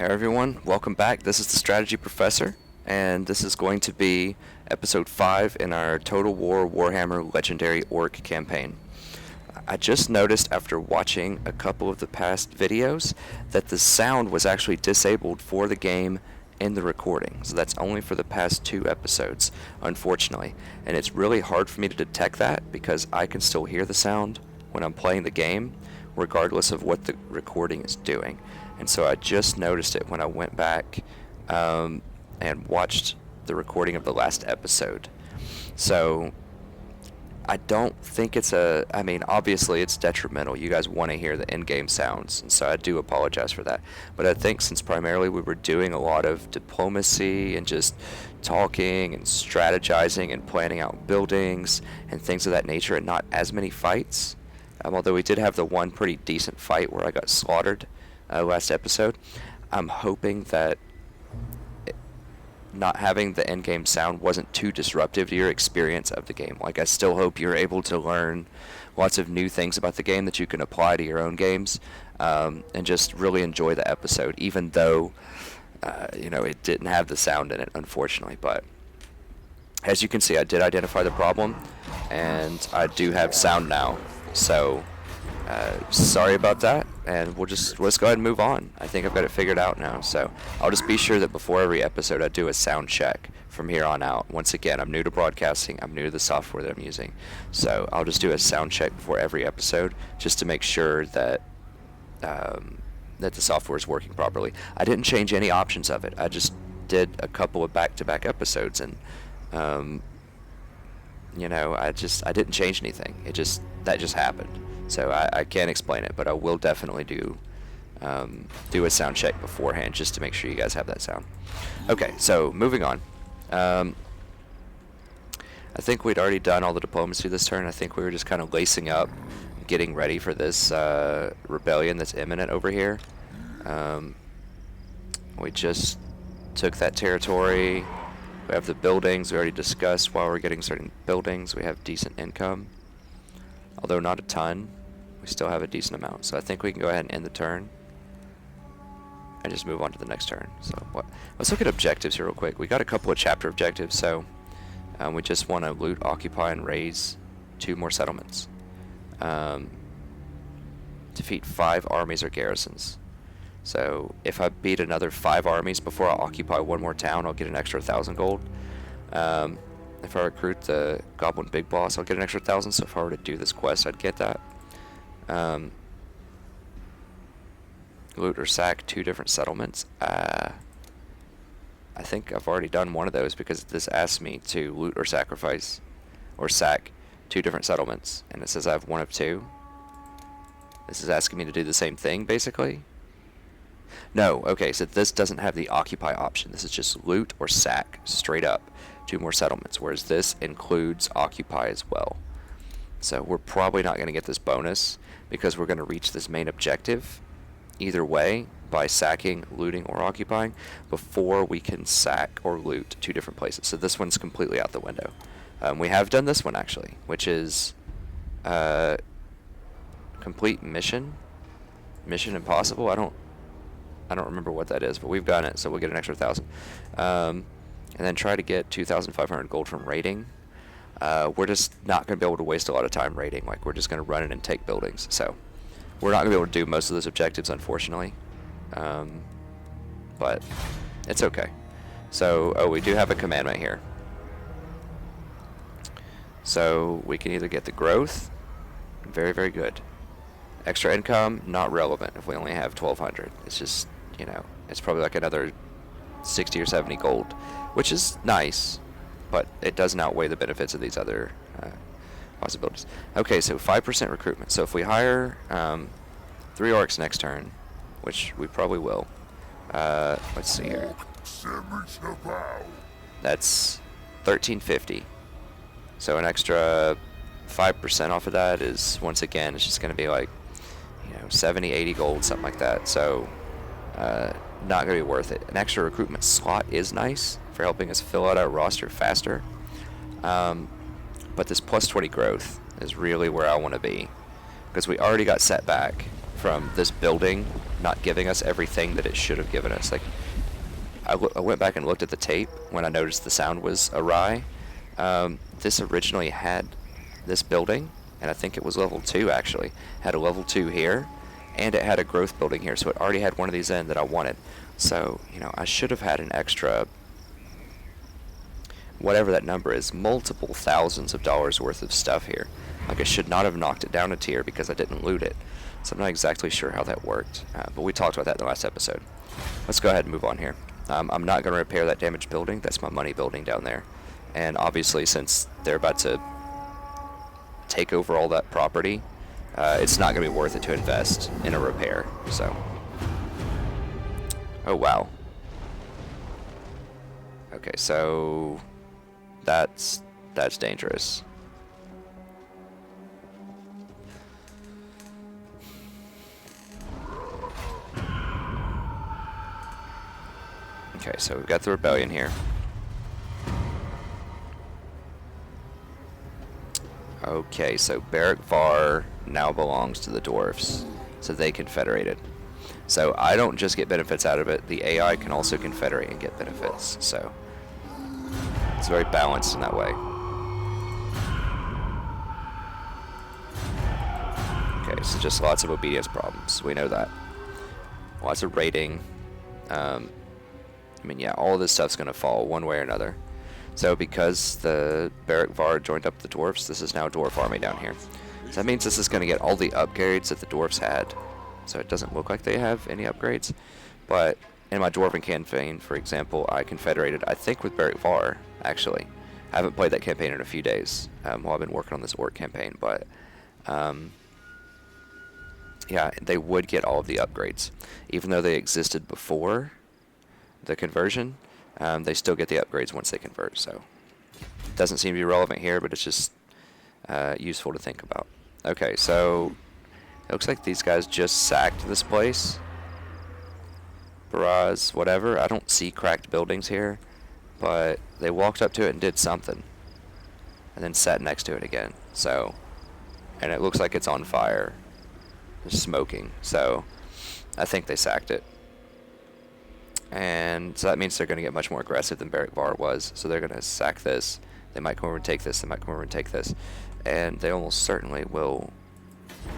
Hey everyone, welcome back. This is the Strategy Professor, and this is going to be episode 5 in our Total War Warhammer Legendary Orc campaign. I just noticed after watching a couple of the past videos that the sound was actually disabled for the game in the recording. So that's only for the past 2 episodes, unfortunately. And it's really hard for me to detect that because I can still hear the sound when I'm playing the game, regardless of what the recording is doing. And so I just noticed it when I went back and watched the recording of the last episode. So I don't think it's obviously it's detrimental. You guys want to hear the in-game sounds, and so I do apologize for that. But I think since primarily we were doing a lot of diplomacy and just talking and strategizing and planning out buildings and things of that nature and not as many fights, although we did have the one pretty decent fight where I got slaughtered last episode, I'm hoping that not having the in-game sound wasn't too disruptive to your experience of the game. Like, I still hope you're able to learn lots of new things about the game that you can apply to your own games, and just really enjoy the episode, even though it didn't have the sound in it, unfortunately. But as you can see, I did identify the problem, and I do have sound now. So sorry about that, and let's go ahead and move on. I think I've got it figured out now, so I'll just be sure that before every episode I do a sound check from here on out. Once again, I'm new to broadcasting, I'm new to the software that I'm using, so I'll just do a sound check before every episode just to make sure that that the software is working properly. I didn't change any options of it. I just did a couple of back-to-back episodes, and I didn't change anything. That just happened. So I can't explain it, but I will definitely do a sound check beforehand just to make sure you guys have that sound. Okay, so moving on. I think we'd already done all the diplomacy this turn. I think we were just kind of lacing up, getting ready for this rebellion that's imminent over here. We just took that territory. We have the buildings we already discussed. While we're getting certain buildings, we have decent income, although not a ton. We still have a decent amount, so I think we can go ahead and end the turn and just move on to the next turn. So let's look at objectives here real quick. We got a couple of chapter objectives, so we just want to loot, occupy, and raise 2 more settlements. Defeat 5 armies or garrisons. So if I beat another 5 armies before I occupy 1 more town, I'll get an extra 1,000 gold. If I recruit the Goblin Big Boss, I'll get an extra 1,000. So if I were to do this quest, I'd get that. Loot or sack 2 different settlements. I think I've already done one of those because this asks me to loot or sacrifice or sack 2 different settlements, and it says I have 1 of 2. This is asking me to do the same thing, basically. No, okay, so this doesn't have the occupy option. This is just loot or sack, straight up, 2 more settlements, whereas this includes occupy as well. So we're probably not going to get this bonus because we're going to reach this main objective either way by sacking, looting, or occupying before we can sack or loot 2 different places. So this one's completely out the window. We have done this one actually, which is complete mission impossible. I don't remember what that is, but we've done it, so we'll get an extra 1,000. And then try to get 2,500 gold from raiding. We're just not going to be able to waste a lot of time raiding. Like, we're just going to run in and take buildings. So we're not going to be able to do most of those objectives, unfortunately. But it's okay. So, we do have a commandment here. So we can either get the growth. Very, very good. Extra income, not relevant if we only have 1,200. It's just, it's probably like another 60 or 70 gold, which is nice, but it doesn't outweigh the benefits of these other possibilities. Okay, so 5% recruitment. So if we hire 3 orcs next turn, which we probably will, let's see here. That's 1,350. So an extra 5% off of that is, once again, it's just going to be like 70, 80 gold, something like that. So not going to be worth it. An extra recruitment slot is nice for helping us fill out our roster faster. But this plus 20 growth is really where I want to be, because we already got set back from this building not giving us everything that it should have given us. Like, I went back and looked at the tape when I noticed the sound was awry. This originally had this building, and I think it was level 2 actually, had a level 2 here, and it had a growth building here, so it already had one of these in that I wanted. So, you know, I should have had an extra, whatever that number is, multiple thousands of dollars worth of stuff here. Like, I should not have knocked it down a tier because I didn't loot it. So I'm not exactly sure how that worked, but we talked about that in the last episode. Let's go ahead and move on here. I'm not going to repair that damaged building. That's my money building down there. And obviously, since they're about to take over all that property, it's not going to be worth it to invest in a repair. So, oh wow. Okay, so that's dangerous. Okay, so we've got the rebellion here. Okay, so Barak Var now belongs to the dwarves, so they confederated. So I don't just get benefits out of it, the AI can also confederate and get benefits, so it's very balanced in that way. Okay, so just lots of obedience problems, we know that. Lots of raiding. I mean, yeah, all of this stuff's going to fall one way or another. So because the Barak Var joined up the dwarfs, this is now a dwarf army down here. So that means this is going to get all the upgrades that the dwarfs had. So it doesn't look like they have any upgrades. But in my dwarven campaign, for example, I confederated, I think, with Barak Var, actually. I haven't played that campaign in a few days while I've been working on this orc campaign. But, yeah, they would get all of the upgrades. Even though they existed before the conversion, they still get the upgrades once they convert, so it doesn't seem to be relevant here, but it's just useful to think about. Okay, so it looks like these guys just sacked this place. Barrage, whatever. I don't see cracked buildings here, but they walked up to it and did something, and then sat next to it again. So, and it looks like it's on fire, it's smoking. So I think they sacked it. And so that means they're going to get much more aggressive than Barak Var was. So they're going to sack this. They might come over and take this. They might come over and take this. And they almost certainly will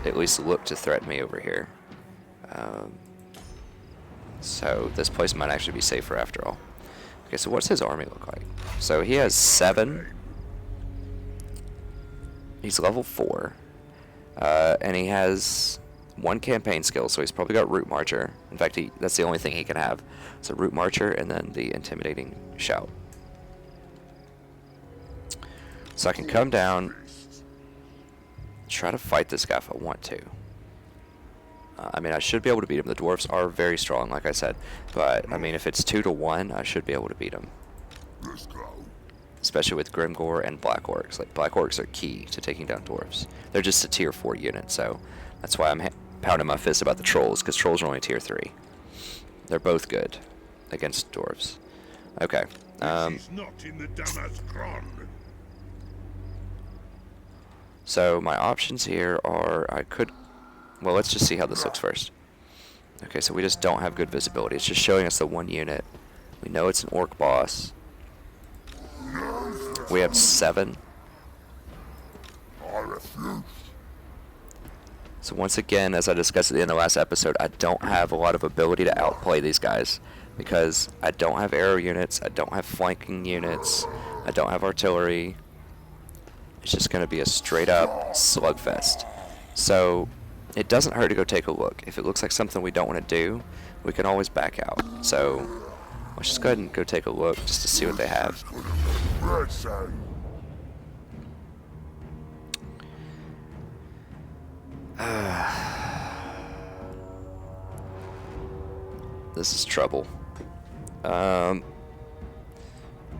at least look to threaten me over here. So this place might actually be safer after all. Okay, so what's his army look like? So he has 7. He's level 4. And he has 1 campaign skill, so he's probably got Root Marcher. In fact, that's the only thing he can have. So Root Marcher and then the Intimidating Shout. So I can come down, try to fight this guy if I want to. I mean, I should be able to beat him. The dwarves are very strong, like I said. But, I mean, if it's 2-to-1, I should be able to beat him. Especially with Grimgore and Black Orcs. Like, Black Orcs are key to taking down dwarves. They're just a tier 4 unit, so that's why I'm pounding my fist about the trolls, because trolls are only tier 3. They're both good against dwarves. Okay. So my options here are, well, let's just see how this looks first. Okay, so we just don't have good visibility. It's just showing us the 1 unit. We know it's an orc boss. We have 7. So once again, as I discussed at the end of the last episode, I don't have a lot of ability to outplay these guys because I don't have arrow units, I don't have flanking units, I don't have artillery. It's just going to be a straight up slugfest. So it doesn't hurt to go take a look. If it looks like something we don't want to do, we can always back out. So let's just go ahead and go take a look just to see what they have. This is trouble.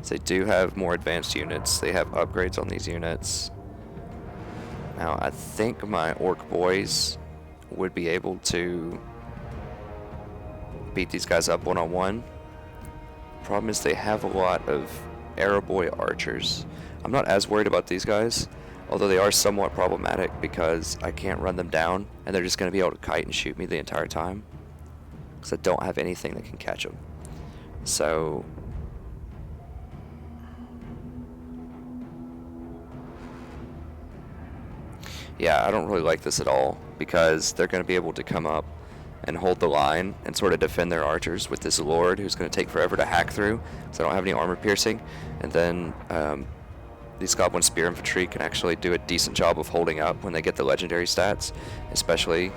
They do have more advanced units. They have upgrades on these units. Now, I think my orc boys would be able to beat these guys up one-on-one. Problem is they have a lot of arrow boy archers. I'm not as worried about these guys. Although they are somewhat problematic because I can't run them down, and they're just going to be able to kite and shoot me the entire time. Because I don't have anything that can catch them. So... yeah, I don't really like this at all, because they're going to be able to come up and hold the line and sort of defend their archers with this lord who's going to take forever to hack through, because I don't have any armor piercing. And then these goblin spear infantry can actually do a decent job of holding up when they get the legendary stats, especially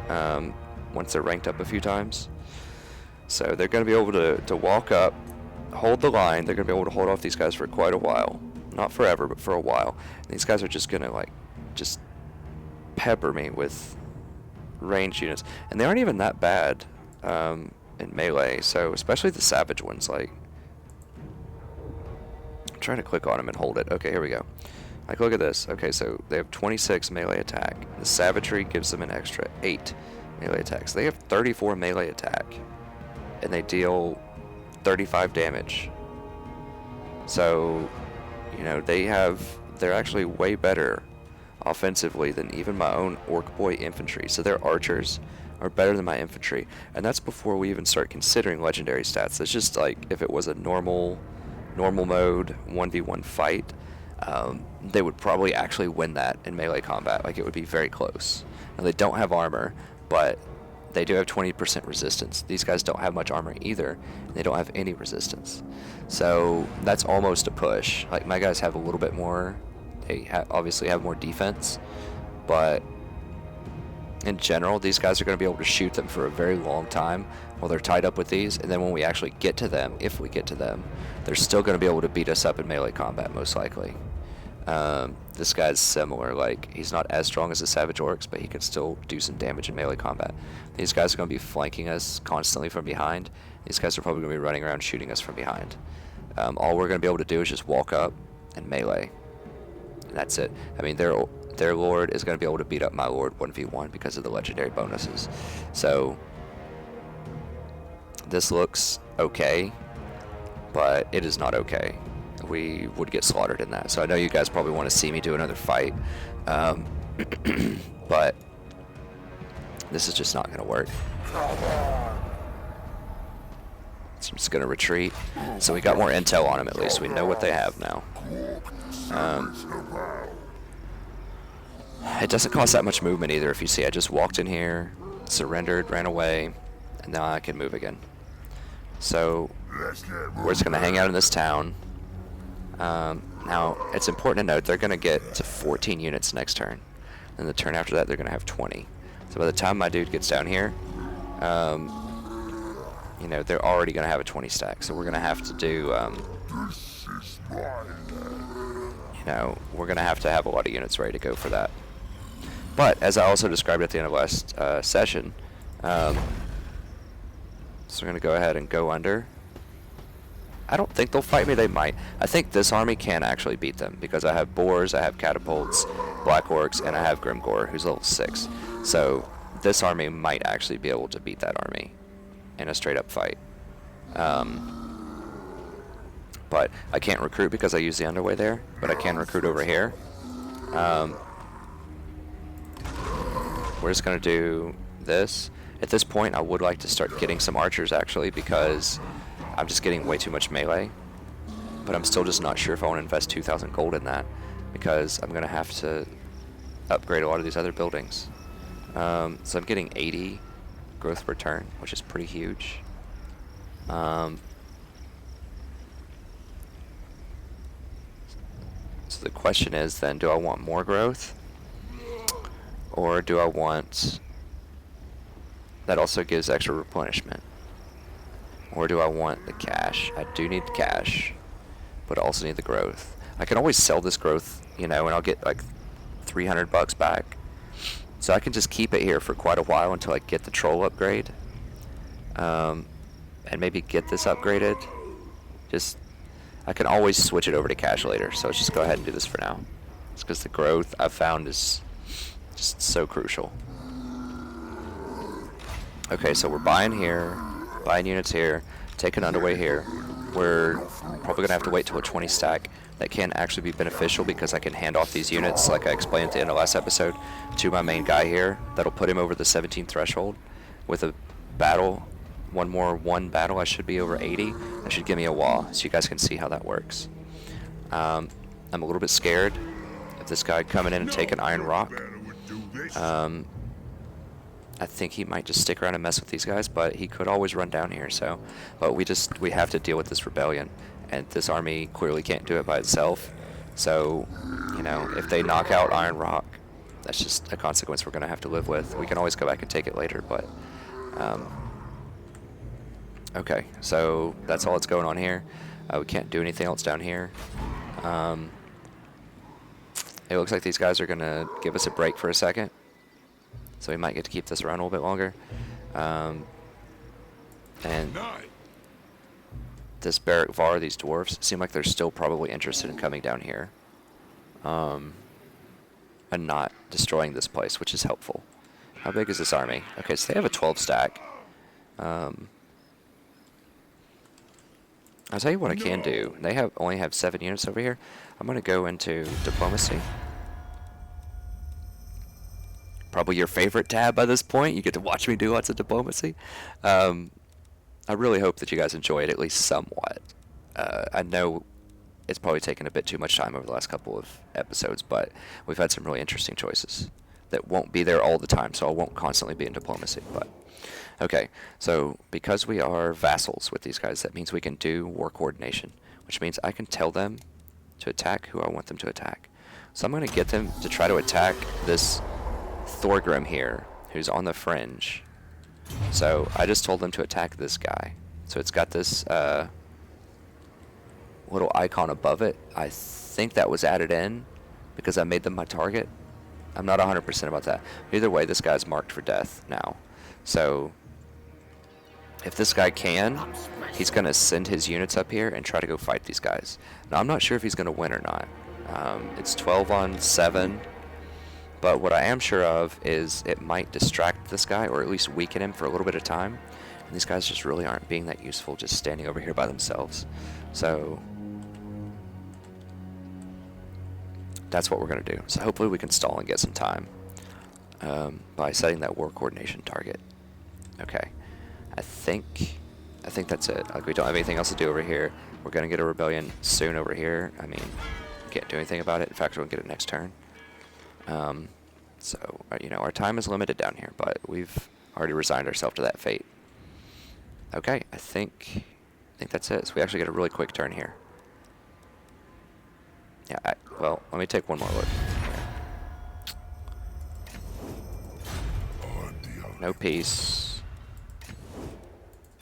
once they're ranked up a few times. So they're going to be able to walk up, hold the line. They're going to be able to hold off these guys for quite a while. Not forever, but for a while. And these guys are just going to like just pepper me with ranged units, and they aren't even that bad in melee. So especially the savage ones, like I'm trying to click on them and hold it. Okay, here we go. Like, look at this. Okay, so they have 26 melee attack. The savagery gives them an extra 8 melee attacks. They have 34 melee attack, and they deal 35 damage. So, you know, they're actually way better offensively than even my own orc boy infantry. So their archers are better than my infantry, and that's before we even start considering legendary stats. It's just like if it was a normal mode 1v1 fight, they would probably actually win that in melee combat. Like, it would be very close. Now, they don't have armor, but they do have 20% resistance. These guys don't have much armor either. They don't have any resistance, so that's almost a push. Like, my guys have a little bit more. They obviously have more defense, but in general, these guys are going to be able to shoot them for a very long time while they're tied up with these, and then when we actually get to them, if we get to them, they're still going to be able to beat us up in melee combat, most likely. This guy's similar. Like, he's not as strong as the savage orcs, but he can still do some damage in melee combat. These guys are going to be flanking us constantly from behind. These guys are probably going to be running around shooting us from behind. All we're going to be able to do is just walk up and melee. And that's it. I mean, their lord is going to be able to beat up my lord 1v1 because of the legendary bonuses. So this looks okay, but it is not okay. We would get slaughtered in that. So I know you guys probably want to see me do another fight, but this is just not going to work. So I'm just going to retreat. So we got more intel on them, at least. We know what they have now. It doesn't cost that much movement either. If you see, I just walked in here, surrendered, ran away, and now I can move again. So we're just going to hang out in this town. Now, it's important to note they're going to get to 14 units next turn. And the turn after that, they're going to have 20. So by the time my dude gets down here, you know, they're already going to have a 20 stack. So we're going to have to do, you know, we're going to have a lot of units ready to go for that. But, as I also described at the end of last session, so we're going to go ahead and go under. I don't think they'll fight me. They might. I think this army can actually beat them because I have boars, I have catapults, black orcs, and I have Grimgore, who's level 6. So this army might actually be able to beat that army in a straight-up fight. But I can't recruit because I use the underway there, but I can recruit over here. We're just going to do this. At this point, I would like to start getting some archers, actually, because I'm just getting way too much melee. But I'm still just not sure if I want to invest 2,000 gold in that, because I'm going to have to upgrade a lot of these other buildings. So I'm getting 80 growth per turn, which is pretty huge. So the question is then, do I want more growth? Or do I want... that also gives extra replenishment. Or do I want the cash? I do need the cash, but I also need the growth. I can always sell this growth, you know, and I'll get like 300 bucks back. So I can just keep it here for quite a while until I get the troll upgrade. And maybe get this upgraded. I can always switch it over to cash later, so let's just go ahead and do this for now. It's because the growth I've found is just so crucial. Okay, so we're buying here, buying units here, taking underway here. we're probably going to have to wait till a 20 stack. That can actually be beneficial because I can hand off these units, like I explained at the end of last episode, to my main guy here. That'll put him over the 17 threshold. With a battle, one battle, I should be over 80. That should give me a wall, so you guys can see how that works. I'm a little bit scared of this guy coming in and taking Iron Rock. I think he might just stick around and mess with these guys, but he could always run down here. So, but we have to deal with this rebellion, and this army clearly can't do it by itself. So, you know, if they knock out Iron Rock, that's just a consequence we're going to have to live with. We can always go back and take it later, but okay. So that's all that's going on here. We can't do anything else down here. It looks like these guys are going to give us a break for a second. So we might get to keep this around a little bit longer. And this Barrack Var, these dwarves, seem like they're still probably interested in coming down here. And not destroying this place, which is helpful. How big is this army? Okay, so they have a 12 stack. I'll tell you what I can do. They only have 7 units over here. I'm going to go into diplomacy. Probably your favorite tab by this point. You get to watch me do lots of diplomacy. I really hope that you guys enjoy it at least somewhat. I know it's probably taken a bit too much time over the last couple of episodes, but we've had some really interesting choices that won't be there all the time, so I won't constantly be in diplomacy. But okay, so because we are vassals with these guys, that means we can do war coordination, which means I can tell them to attack who I want them to attack. So I'm going to get them to try to attack this Thorgrim here, who's on the fringe. So I just told them to attack this guy. So it's got this little icon above it. I think that was added in because I made them my target. I'm not 100% about that. Either way, this guy's marked for death now. So if this guy can, he's going to send his units up here and try to go fight these guys. Now, I'm not sure if he's going to win or not. It's 12 on 7. But what I am sure of is it might distract this guy, or at least weaken him for a little bit of time. And these guys just really aren't being that useful, just standing over here by themselves. So that's what we're going to do. So hopefully we can stall and get some time by setting that war coordination target. Okay. I think that's it. Like, we don't have anything else to do over here. We're going to get a rebellion soon over here. I mean, can't do anything about it. In fact, we'll get it next turn. So, you know, our time is limited down here, but we've already resigned ourselves to that fate. Okay, I think that's it. So we actually get a really quick turn here. Yeah, well, let me take one more look. No peace.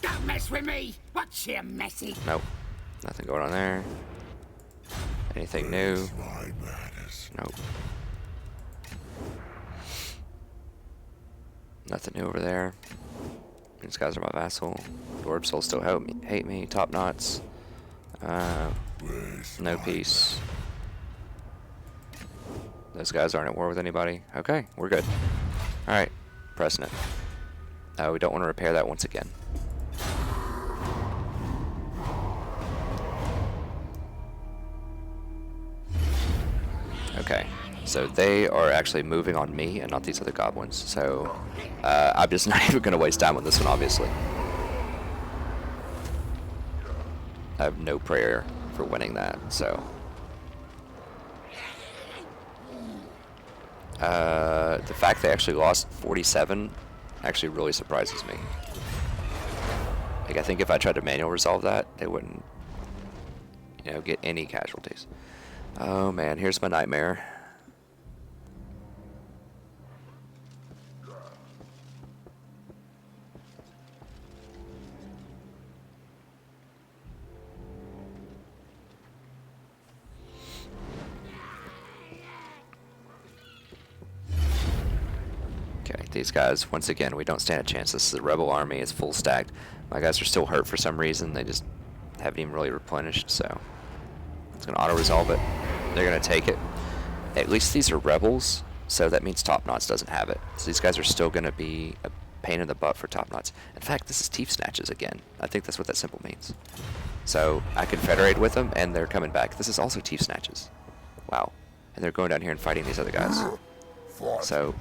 Don't mess with me! What's your message? Nope. Nothing going on there. Anything new? Nope. Nothing new over there. These guys are my vassal. Dwarves will still hate me. Top knots. No peace. Those guys aren't at war with anybody. Okay, we're good. Alright, pressing it. We don't want to repair that once again. Okay, so they are actually moving on me and not these other goblins. So I'm just not even going to waste time on this one, obviously. I have no prayer for winning that, so. The fact they actually lost 47 actually really surprises me. Like, I think if I tried to manual resolve that, they wouldn't, you know, get any casualties. Oh man, here's my nightmare. Okay, these guys, once again, we don't stand a chance. This is a rebel army, it's full stacked. My guys are still hurt for some reason. They just haven't even really replenished, so it's going to auto-resolve it. They're going to take it. At least these are rebels, so that means Top Knots doesn't have it. So these guys are still going to be a pain in the butt for Top Knots. In fact, this is Teef Snatchers again. I think that's what that symbol means. So I confederate with them, and they're coming back. This is also Teef Snatchers. Wow. And they're going down here and fighting these other guys. So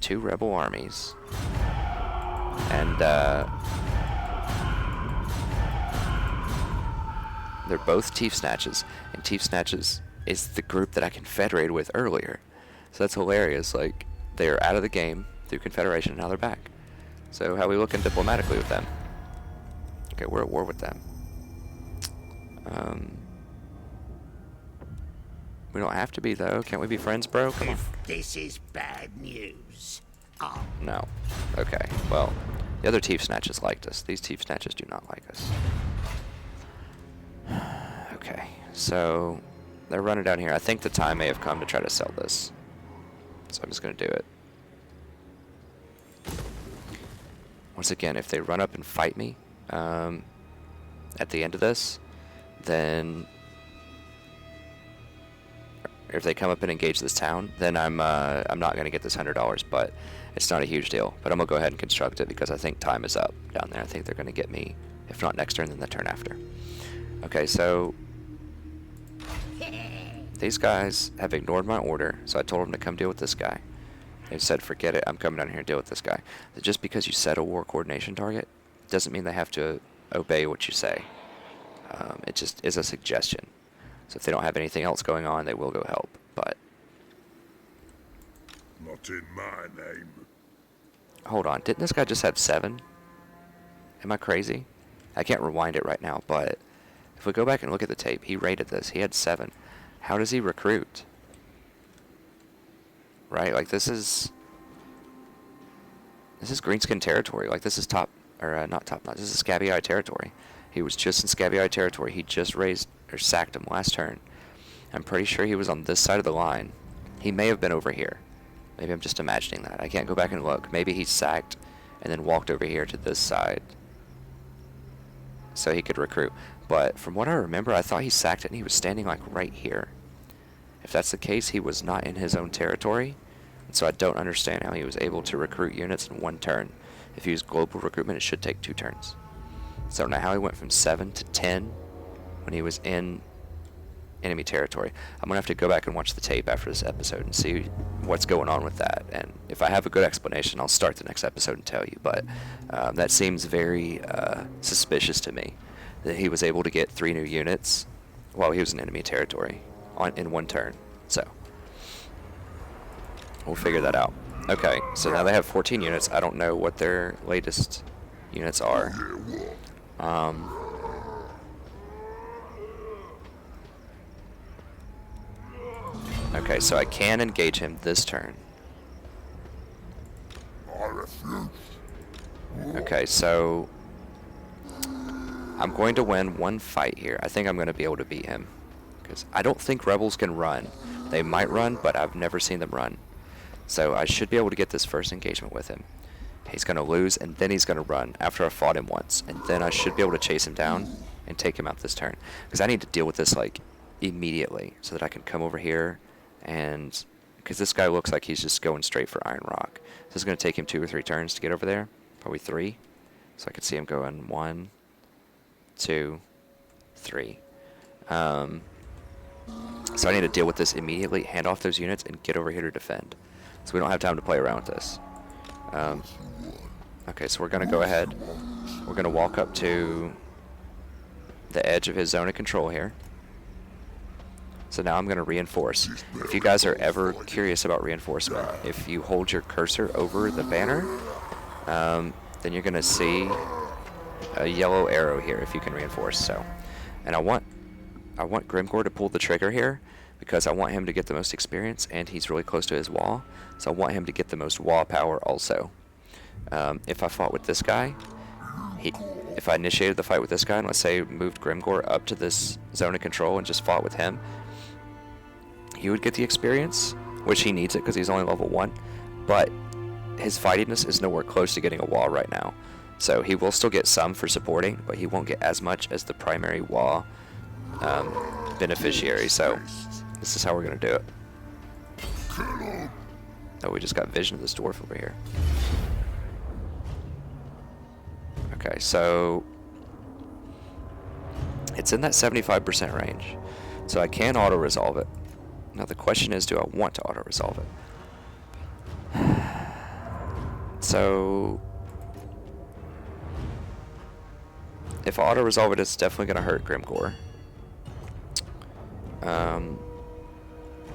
2 rebel armies. And they're both Teef Snatchers. And Teef Snatchers is the group that I confederated with earlier. So that's hilarious. Like, they're out of the game through confederation, and now they're back. So how are we looking diplomatically with them? Okay, we're at war with them. We don't have to be, though. Can't we be friends, bro? Come on. This is bad news. No. Okay, well, the other Teef Snatchers liked us. These Teef Snatchers do not like us. Okay, so they're running down here. I think the time may have come to try to sell this. So I'm just going to do it. Once again, if they run up and fight me at the end of this, then if they come up and engage this town, then I'm not going to get this $100, but it's not a huge deal. But I'm going to go ahead and construct it because I think time is up down there. I think they're going to get me, if not next turn, then the turn after. Okay, so these guys have ignored my order, so I told them to come deal with this guy. They said, forget it, I'm coming down here to deal with this guy. Just because you set a war coordination target doesn't mean they have to obey what you say. It just is a suggestion. So if they don't have anything else going on, they will go help, but... Not in my name. Hold on, didn't this guy just have 7? Am I crazy? I can't rewind it right now, but if we go back and look at the tape, he rated this. He had 7. How does he recruit? Right, like this is Greenskin territory. Like this is top, or not top notch. This is Scabby Eye territory. He was just in Scabby Eye territory. He just raised or sacked him last turn. I'm pretty sure he was on this side of the line. He may have been over here. Maybe I'm just imagining that. I can't go back and look. Maybe he sacked and then walked over here to this side so he could recruit. But from what I remember, I thought he sacked it and he was standing like right here. If that's the case, he was not in his own territory. And so I don't understand how he was able to recruit units in 1 turn. If he used global recruitment, it should take 2 turns. So I don't know how he went from 7 to 10 when he was in enemy territory. I'm going to have to go back and watch the tape after this episode and see what's going on with that. And if I have a good explanation, I'll start the next episode and tell you. But that seems very suspicious to me, that he was able to get 3 new units while he was in enemy territory in 1 turn. So we'll figure that out. Okay, so now they have 14 units. I don't know what their latest units are. Okay, so I can engage him this turn. Okay, so I'm going to win 1 fight here. I think I'm going to be able to beat him, because I don't think rebels can run. They might run, but I've never seen them run. So I should be able to get this first engagement with him. He's going to lose, and then he's going to run after I fought him once. And then I should be able to chase him down and take him out this turn. Because I need to deal with this, like, immediately so that I can come over here and... Because this guy looks like he's just going straight for Iron Rock. So it's going to take him 2 or 3 turns to get over there. Probably 3. So I could see him going 1, 2, 3. So I need to deal with this immediately, hand off those units, and get over here to defend. So we don't have time to play around with this. Okay, so we're going to go ahead. We're going to walk up to the edge of his zone of control here. So now I'm going to reinforce. If you guys are ever curious about reinforcement, if you hold your cursor over the banner, then you're going to see a yellow arrow here if you can reinforce. So, and I want Grimgor to pull the trigger here because I want him to get the most experience, and he's really close to his wall. So I want him to get the most wall power also. If I fought with this guy, if I initiated the fight with this guy, and let's say moved Grimgor up to this zone of control and just fought with him, he would get the experience, which he needs it because he's only level 1, but his fightiness is nowhere close to getting a wall right now. So he will still get some for supporting, but he won't get as much as the primary wall beneficiary. So this is how we're going to do it. Oh, we just got vision of this dwarf over here. Okay, so it's in that 75% range. So I can auto-resolve it. Now the question is, do I want to auto-resolve it? So if I auto-resolve it, it's definitely going to hurt Grimgore.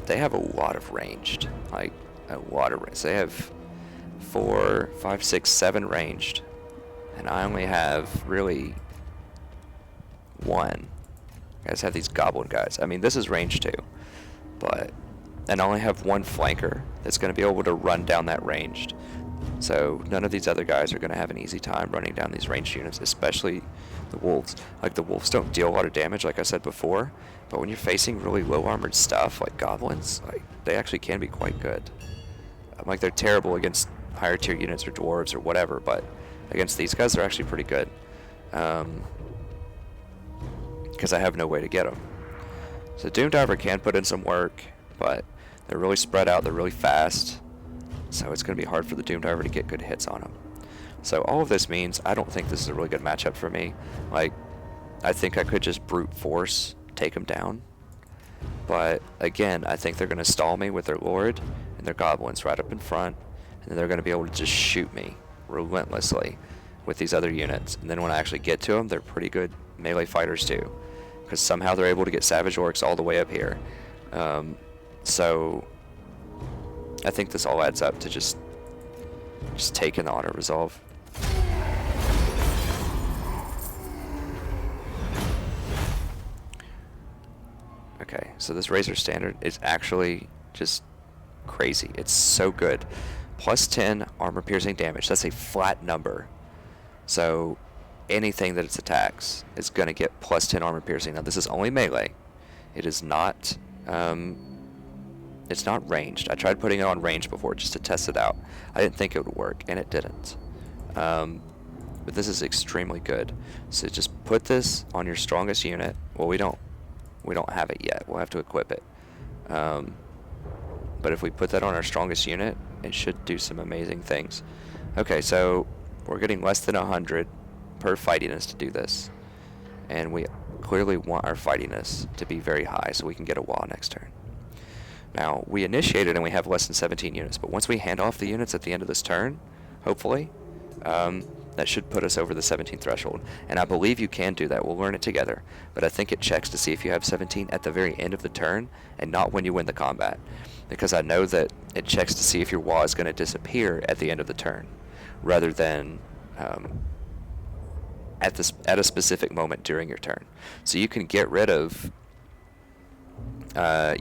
They have a lot of ranged. Like, a lot of ranged. They have 4, 5, 6, 7 ranged. And I only have, really, 1. You guys have these goblin guys. I mean, this is range 2. But, and I only have 1 flanker that's going to be able to run down that ranged. So none of these other guys are going to have an easy time running down these ranged units, especially the wolves. Like, the wolves don't deal a lot of damage, like I said before, but when you're facing really low armored stuff like goblins, like, they actually can be quite good. Like, they're terrible against higher tier units or dwarves or whatever, but against these guys they're actually pretty good. Because I have no way to get them. So Doom Diver can put in some work, but they're really spread out, they're really fast. So it's going to be hard for the Doom Diver to get good hits on them. So all of this means I don't think this is a really good matchup for me. Like, I think I could just brute force take them down. But again, I think they're going to stall me with their Lord and their Goblins right up in front. And then they're going to be able to just shoot me relentlessly with these other units. And then when I actually get to them, they're pretty good melee fighters too. Because somehow they're able to get Savage Orcs all the way up here. So I think this all adds up to just taking the auto-resolve. Okay, so this Razor Standard is actually just crazy. It's so good. Plus 10 armor-piercing damage. That's a flat number. So anything that it attacks is going to get plus 10 armor-piercing. Now, this is only melee. It is not... it's not ranged. I tried putting it on range before just to test it out. I didn't think it would work, and it didn't. But this is extremely good. So just put this on your strongest unit. Well, we don't have it yet. We'll have to equip it. But if we put that on our strongest unit, it should do some amazing things. Okay, so we're getting less than 100 per fightiness to do this. And we clearly want our fightiness to be very high so we can get a wall next turn. Now, we initiated and we have less than 17 units, but once we hand off the units at the end of this turn, hopefully, that should put us over the 17 threshold. And I believe you can do that. We'll learn it together. But I think it checks to see if you have 17 at the very end of the turn and not when you win the combat. Because I know that it checks to see if your wall is going to disappear at the end of the turn, rather than at a specific moment during your turn. So you can get rid of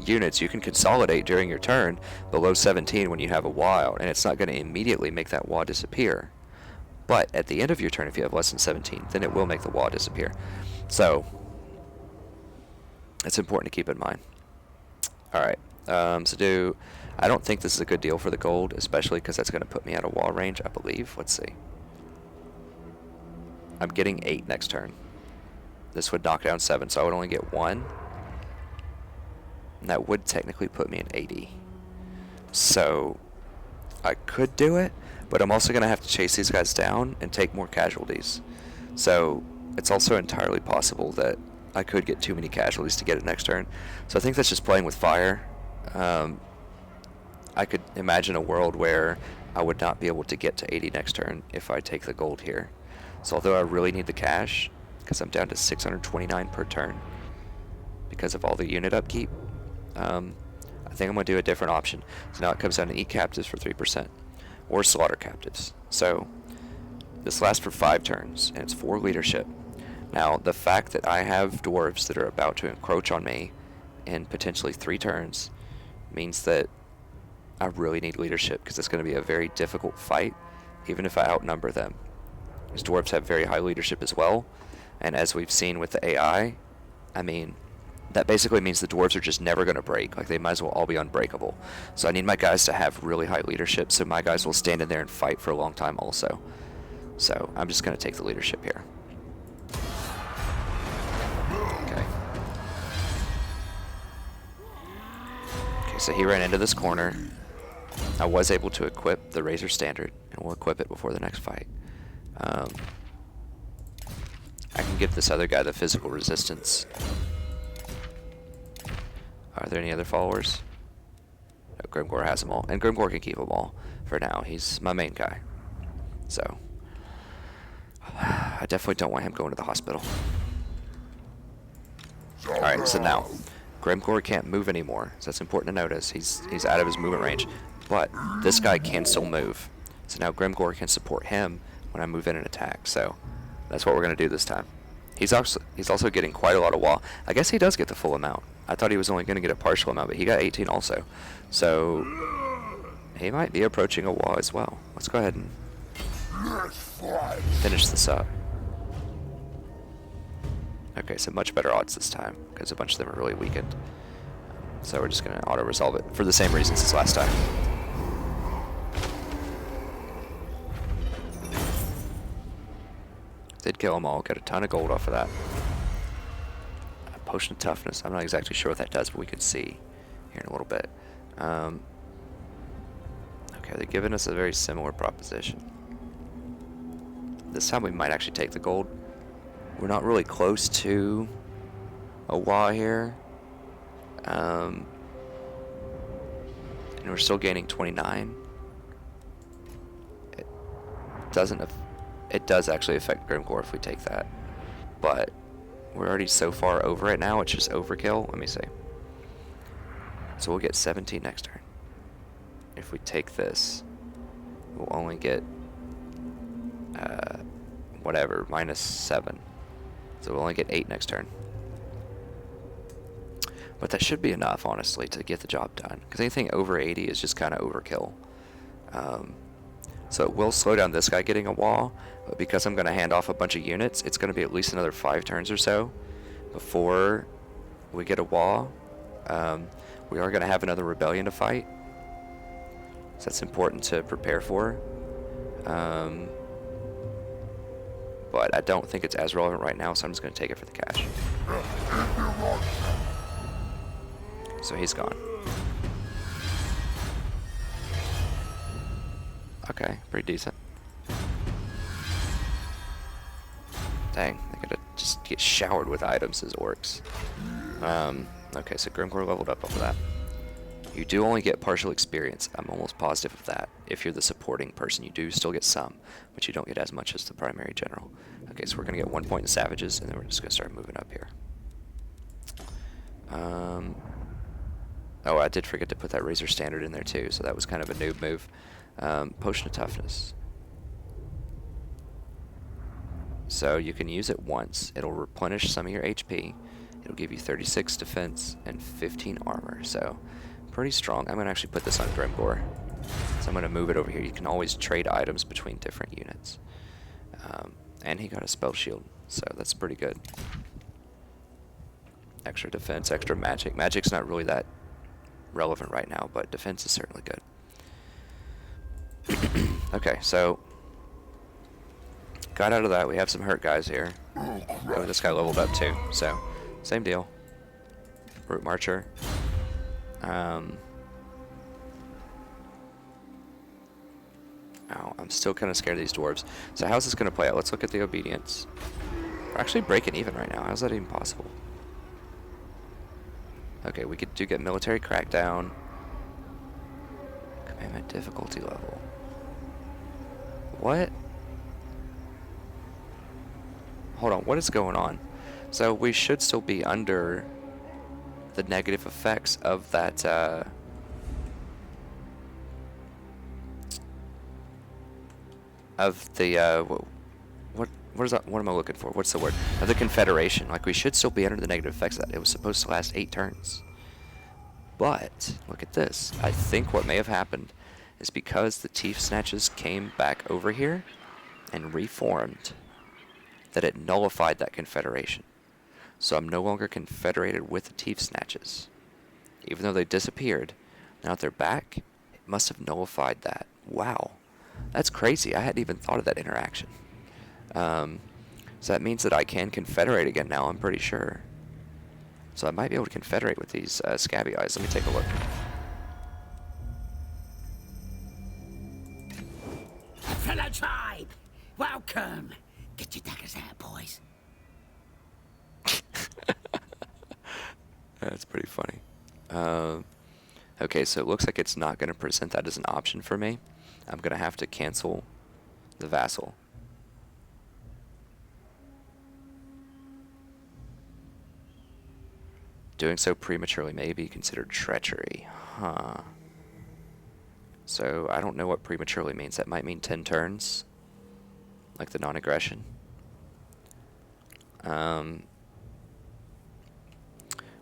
units, you can consolidate during your turn below 17 when you have a wall, and it's not going to immediately make that wall disappear. But at the end of your turn, if you have less than 17, then it will make the wall disappear. So it's important to keep in mind. Alright, I don't think this is a good deal for the gold, especially because that's going to put me out of wall range, I believe. Let's see. I'm getting 8 next turn. This would knock down 7, so I would only get 1. And that would technically put me in 80. So I could do it, but I'm also going to have to chase these guys down and take more casualties. So it's also entirely possible that I could get too many casualties to get it next turn. So I think that's just playing with fire. I could imagine a world where I would not be able to get to 80 next turn if I take the gold here. So although I really need the cash, because I'm down to 629 per turn because of all the unit upkeep, I think I'm going to do a different option. So now it comes down to eat captives for 3%, or slaughter captives. So this lasts for 5 turns, and it's 4 leadership. Now, the fact that I have dwarves that are about to encroach on me in potentially 3 turns means that I really need leadership, because it's going to be a very difficult fight, even if I outnumber them. These dwarves have very high leadership as well, and as we've seen with the AI, I mean, that basically means the dwarves are just never going to break. Like, they might as well all be unbreakable. So I need my guys to have really high leadership, so my guys will stand in there and fight for a long time also. So I'm just going to take the leadership here. Okay. Okay, so he ran into this corner. I was able to equip the Razor Standard, and we'll equip it before the next fight. I can give this other guy the physical resistance. Are there any other followers? No, Grimgor has them all. And Grimgor can keep them all for now. He's my main guy. So, I definitely don't want him going to the hospital. Alright, so now, Grimgor can't move anymore. So that's important to notice. He's out of his movement range. But this guy can still move. So now Grimgor can support him when I move in and attack. So, that's what we're going to do this time. He's also getting quite a lot of wall. I guess he does get the full amount. I thought he was only going to get a partial amount, but he got 18 also. So he might be approaching a wall as well. Let's go ahead and finish this up. Okay, so much better odds this time because a bunch of them are really weakened. So we're just going to auto-resolve it for the same reasons as last time. Did kill them all, got a ton of gold off of that. A potion of toughness, I'm not exactly sure what that does, but we can see here in a little bit. Okay, they're giving us a very similar proposition. This time we might actually take the gold. We're not really close to a wall here. And we're still gaining 29. It does actually affect Grimgor if we take that. But we're already so far over it now, it's just overkill. Let me see. So we'll get 17 next turn. If we take this, we'll only get whatever, -7. So we'll only get 8 next turn. But that should be enough, honestly, to get the job done. Because anything over 80 is just kind of overkill. So it will slow down this guy getting a wall, but because I'm going to hand off a bunch of units, it's going to be at least another 5 turns or so before we get a wall. We are going to have another rebellion to fight, so that's important to prepare for. But I don't think it's as relevant right now, so I'm just going to take it for the cash. So he's gone. Okay, pretty decent. Dang, they're gonna just get showered with items as orcs. Okay, so Grimgor leveled up off of that. You do only get partial experience. I'm almost positive of that. If you're the supporting person, you do still get some, but you don't get as much as the primary general. Okay, so we're gonna get 1 point in savages, and then we're just gonna start moving up here. Oh, I did forget to put that Razor Standard in there too, so that was kind of a noob move. Potion of Toughness. So you can use it once. It'll replenish some of your HP. It'll give you 36 defense and 15 armor. So pretty strong. I'm going to actually put this on Grimgor. So I'm going to move it over here. You can always trade items between different units. And he got a spell shield, so that's pretty good. Extra defense, extra magic. Magic's not really that relevant right now, but defense is certainly good. Okay, so got out of that. We have some hurt guys here. Oh, this guy leveled up too, so same deal. Root Marcher. Oh, I'm still kind of scared of these dwarves. So how's this going to play out? Let's look at the obedience. We're actually breaking even right now. How's that even possible? Okay, we do get military crackdown. Commandment difficulty level. What? Hold on, what is going on? So we should still be under the negative effects of that, of the, what is that? What am I looking for? What's the word? Of the confederation. Like, we should still be under the negative effects of that. It was supposed to last 8 turns. But look at this. I think what may have happened is because the Teef Snatchers came back over here and reformed, that it nullified that confederation. So I'm no longer confederated with the Teef Snatchers. Even though they disappeared, now that they're back, it must have nullified that. Wow. That's crazy. I hadn't even thought of that interaction. So that means that I can confederate again now, I'm pretty sure. So I might be able to confederate with these Scabby Eyes. Let me take a look. Fellow tribe, welcome. Get your daggers out, boys. That's pretty funny. Okay, so it looks like it's not going to present that as an option for me. I'm going to have to cancel the vassal. Doing so prematurely may be considered treachery. Huh. So I don't know what prematurely means. That might mean 10 turns. Like the non-aggression. Let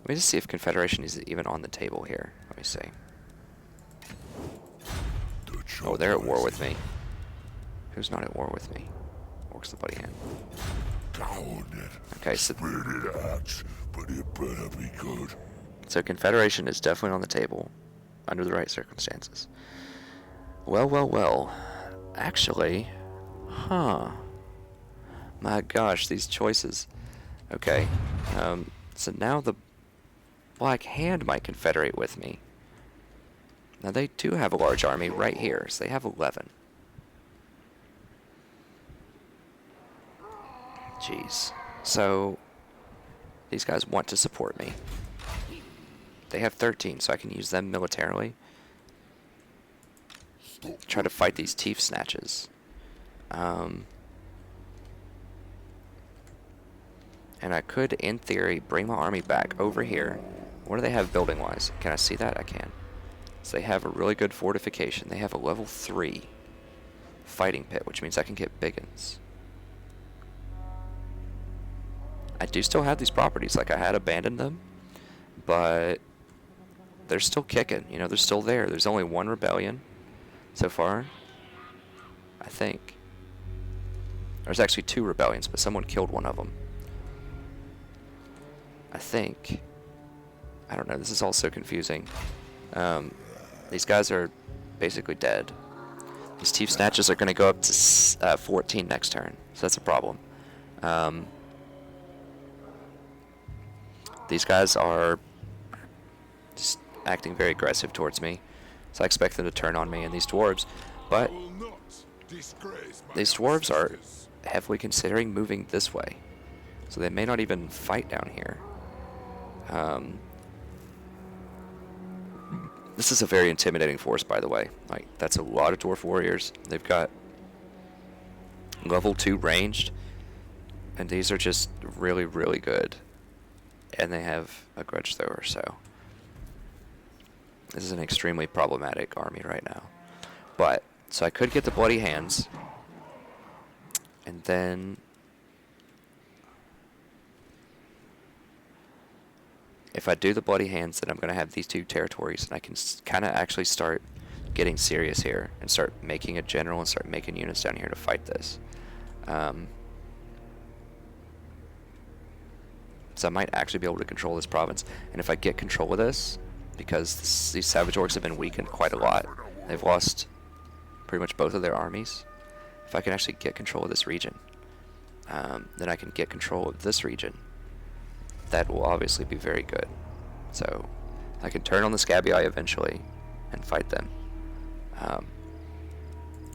me just see if Confederation is even on the table here. Let me see. Oh, they're at war with me. Who's not at war with me? Orcs the Bloody Hand. Okay, so but it better be good. So Confederation is definitely on the table, under the right circumstances. Well, well, well. Actually, huh. My gosh, these choices. Okay, so now the Black Hand might confederate with me. Now they do have a large army right here, so they have 11. Jeez. So these guys want to support me. They have 13, so I can use them militarily. Try to fight these Teef Snatchers. And I could, in theory, bring my army back over here. What do they have building-wise? Can I see that? I can. So they have a really good fortification. They have a level 3 fighting pit, which means I can get biggins. I do still have these properties. Like, I had abandoned them, but they're still kicking. You know, they're still there. There's only one rebellion so far, I think. There's actually 2 rebellions, but someone killed one of them. I think. I don't know. This is all so confusing. These guys are basically dead. These Teef Snatchers are going to go up to 14 next turn, so that's a problem. These guys are just acting very aggressive towards me, so I expect them to turn on me and these dwarves. But these dwarves are heavily considering moving this way, so they may not even fight down here. This is a very intimidating force, by the way. Like, that's a lot of dwarf warriors. They've got level 2 ranged, and these are just really, really good. And they have a grudge thrower, so this is an extremely problematic army right now. But so I could get the Bloody Hands, and then if I do the Bloody Hands, then I'm going to have these 2 territories, and I can kind of actually start getting serious here and start making a general and start making units down here to fight this. So I might actually be able to control this province. And if I get control of this, because these Savage Orcs have been weakened quite a lot, they've lost pretty much both of their armies. If I can actually get control of this region, then I can get control of this region. That will obviously be very good. So I can turn on the Scabby Eye eventually and fight them.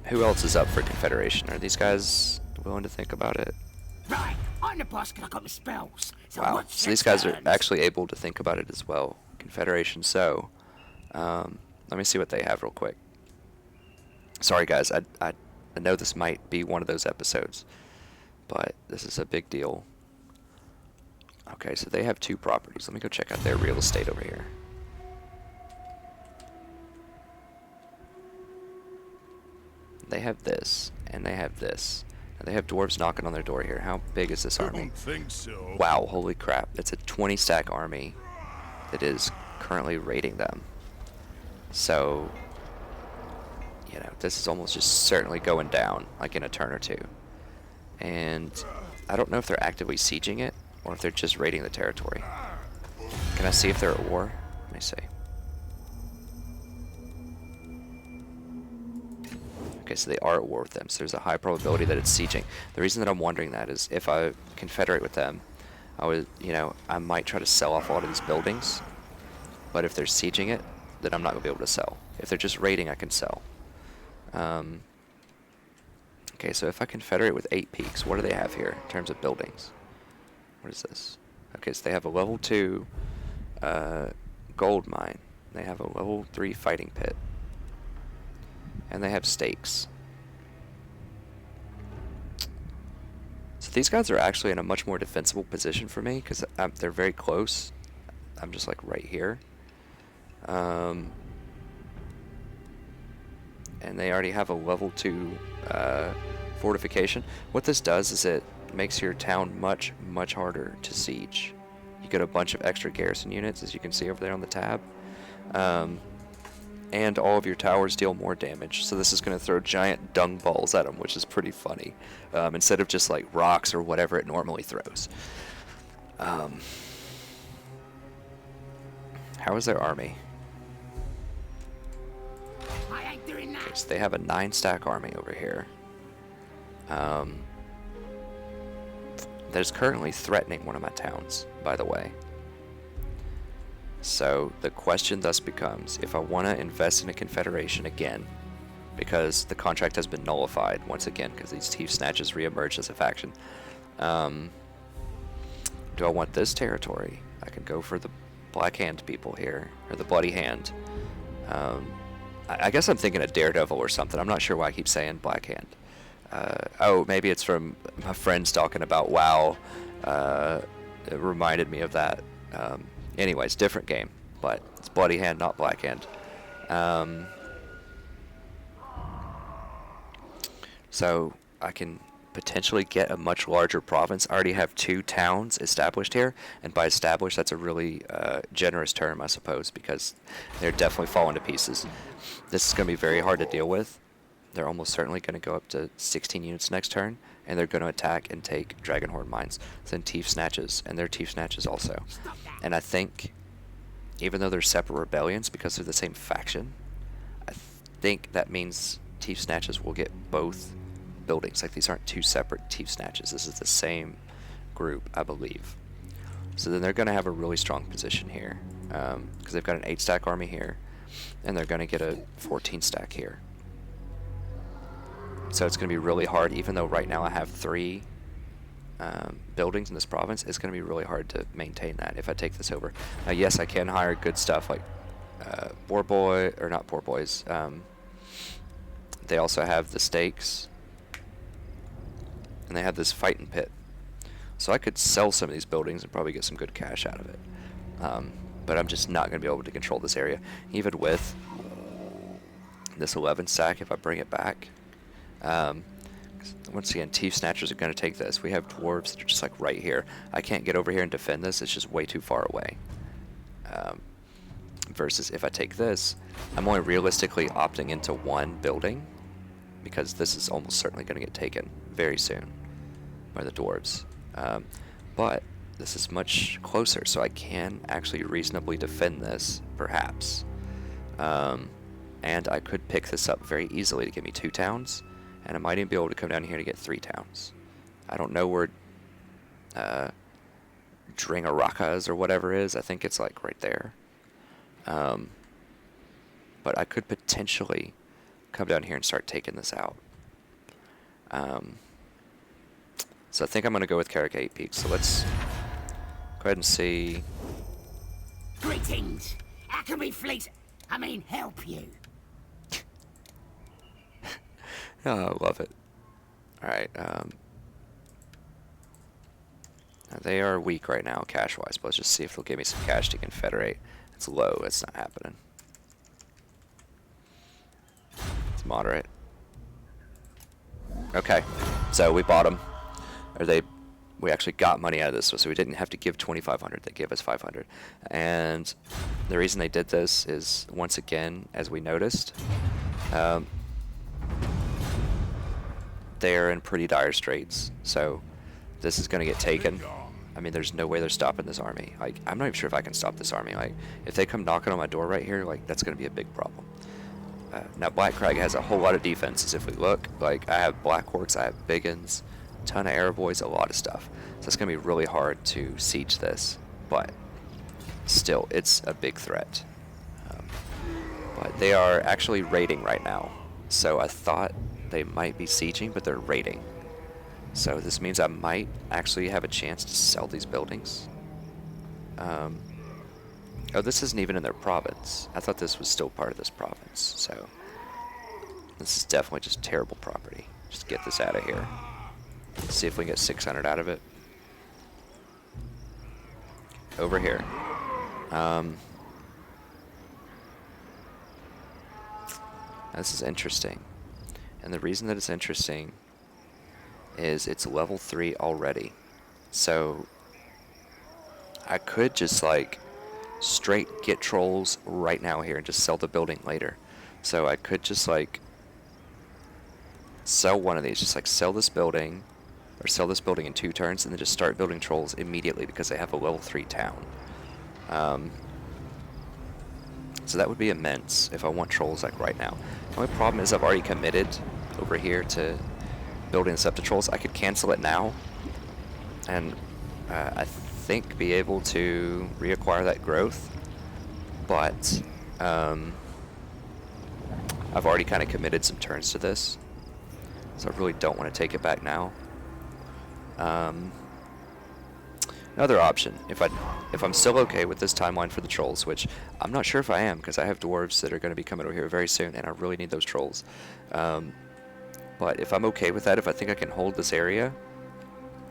Who else is up for Confederation? Are these guys willing to think about it? Right, I'm the boss because I got my spells. So Wow, what's so these your guys are terms? actually able to think about it as well. Confederation, so let me see what they have real quick. Sorry guys, I know this might be one of those episodes, but this is a big deal. Okay, so they have 2 properties. Let me go check out their real estate over here. They have this, and they have this. And they have dwarves knocking on their door here. How big is this I army? don't think so. Wow, holy crap. It's a 20 stack army that is currently raiding them. So, you know, this is almost just certainly going down, like in a turn or 2. And I don't know if they're actively sieging it, or if they're just raiding the territory. Can I see if they're at war? Let me see. Okay, so they are at war with them, so there's a high probability that it's sieging. The reason that I'm wondering that is if I confederate with them, I might try to sell off a lot of these buildings, but if they're sieging it, then I'm not going to be able to sell. If they're just raiding, I can sell. Okay, so if I confederate with 8 Peaks, what do they have here in terms of buildings? What is this? Okay, so they have a level 2 gold mine. They have a level 3 fighting pit. And they have stakes. So these guys are actually in a much more defensible position for me because they're very close. I'm just like right here. And they already have a level 2 fortification. What this does is it makes your town much, much harder to siege. You get a bunch of extra garrison units, as you can see over there on the tab. And all of your towers deal more damage. So this is going to throw giant dung balls at them, which is pretty funny. Instead of just like rocks or whatever it normally throws. How is their army? I ain't doing that. So they have a 9-stack army over here. That is currently threatening one of my towns, by the way. So the question thus becomes, if I want to invest in a confederation again, because the contract has been nullified once again, because these Teef Snatchers reemerged as a faction, do I want this territory? I can go for the Black Hand people here, or the Bloody Hand. I guess I'm thinking of Daredevil or something. I'm not sure why I keep saying Black Hand. Oh, maybe it's from my friends talking about WoW. It reminded me of that. Anyways, different game, but it's Bloody Hand, not Black Hand. So I can potentially get a much larger province. I already have 2 towns established here, and by established, that's a really generous term, I suppose, because they're definitely falling to pieces. This is going to be very hard to deal with. They're almost certainly going to go up to 16 units next turn, and they're going to attack and take Dragonhorn mines. Then Teef Snatches, and they're Teef Snatches also. And I think, even though they're separate rebellions, because they're the same faction, I think that means Teef Snatches will get both buildings. Like, these aren't 2 separate Teef Snatches. This is the same group, I believe. So then they're going to have a really strong position here, because they've got an 8-stack army here, and they're going to get a 14-stack here. So it's going to be really hard, even though right now I have 3 buildings in this province, it's going to be really hard to maintain that if I take this over. Now, yes, I can hire good stuff like Boar Boy, or not Boar Boys. They also have the stakes, and they have this fighting pit. So I could sell some of these buildings and probably get some good cash out of it. But I'm just not going to be able to control this area. Even with this 11-stack, if I bring it back. Once again, Teef Snatchers are going to take this. We have dwarves that are just like right here. I can't get over here and defend this. It's just way too far away. Versus if I take this, I'm only realistically opting into 1 building, because this is almost certainly going to get taken very soon by the dwarves. But this is much closer, so I can actually reasonably defend this, perhaps. And I could pick this up very easily to give me 2 towns. And I might even be able to come down here to get 3 towns. I don't know where Dringaracas or whatever is. I think it's like right there. But I could potentially come down here and start taking this out. So I think I'm going to go with Karak Eight Peaks. So let's go ahead and see. Greetings. How can we help you? Oh, I love it. Alright, they are weak right now, cash-wise, but let's just see if they'll give me some cash to confederate. It's low, it's not happening. It's moderate. Okay, so we bought them. We actually got money out of this, so we didn't have to give 2,500, they gave us 500. And the reason they did this is, once again, as we noticed, they're in pretty dire straits, so this is going to get taken. I mean, there's no way they're stopping this army. Like, I'm not even sure if I can stop this army. Like, if they come knocking on my door right here, like, that's going to be a big problem. Now, Black Crag has a whole lot of defenses. If we look, like, I have Black Orcs, I have Biggins, ton of Arrow Boys, a lot of stuff. So it's going to be really hard to siege this, but still, it's a big threat. But they are actually raiding right now, so I thought they might be sieging, but they're raiding. So this means I might actually have a chance to sell these buildings. Oh, this isn't even in their province. I thought this was still part of this province, so this is definitely just terrible property. Just get this out of here. Let's see if we can get 600 out of it. Over here. This is interesting. And the reason that it's interesting is it's level 3 already. So I could just like straight get trolls right now here and just sell the building later. So I could just like sell one of these, just like sell this building or sell this building in 2 turns and then just start building trolls immediately because they have a level 3 town. So that would be immense if I want trolls like right now. The only problem is I've already committed over here to building this up to trolls. I could cancel it now and I think be able to reacquire that growth, but I've already kind of committed some turns to this, so I really don't want to take it back now. Another option, if I'm still okay with this timeline for the trolls, which I'm not sure if I am, because I have dwarves that are going to be coming over here very soon, and I really need those trolls. But if I'm okay with that, if I think I can hold this area,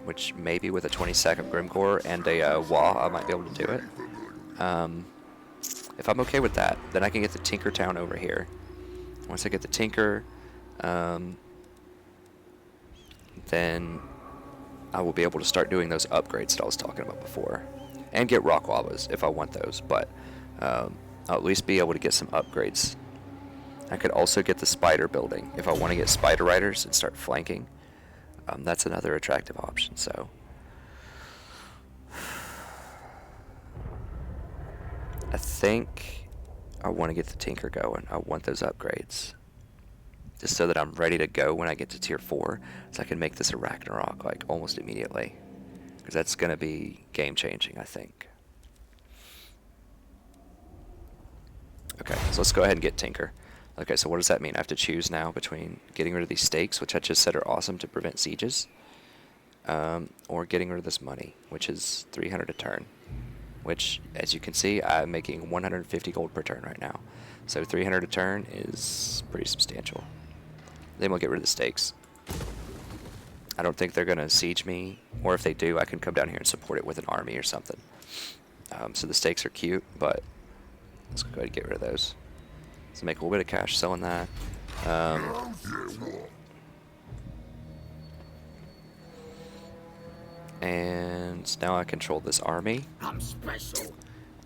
which maybe with a 22nd Grimcore and a Wah, I might be able to do it. If I'm okay with that, then I can get the Tinker Town over here. Once I get the Tinker, then I will be able to start doing those upgrades that I was talking about before. And get rock lavas if I want those, but I'll at least be able to get some upgrades. I could also get the spider building if I want to get spider riders and start flanking. That's another attractive option, so. I think I want to get the Tinker going. I want those upgrades. Just so that I'm ready to go when I get to tier 4, so I can make this a Ragnarok like almost immediately. Because that's going to be game changing, I think. Okay, so let's go ahead and get Tinker. Okay, so what does that mean? I have to choose now between getting rid of these stakes, which I just said are awesome to prevent sieges, or getting rid of this money, which is 300 a turn. Which, as you can see, I'm making 150 gold per turn right now. So 300 a turn is pretty substantial. Then we'll get rid of the stakes. I don't think they're going to siege me, or if they do, I can come down here and support it with an army or something. So the stakes are cute, but let's go ahead and get rid of those. Let's make a little bit of cash selling that. And now I control this army. I'm special.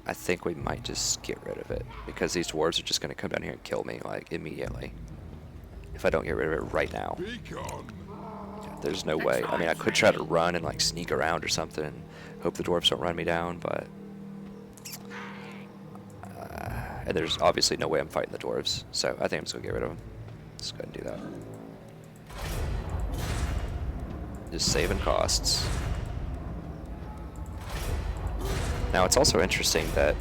I think we might just get rid of it, because these dwarves are just going to come down here and kill me, like, immediately. If I don't get rid of it right now. Yeah, there's no way. I mean, I could try to run and, like, sneak around or something and hope the dwarves don't run me down, but... and there's obviously no way I'm fighting the dwarves, so I think I'm just going to get rid of them. Let's go ahead and do that. Just saving costs. Now, it's also interesting that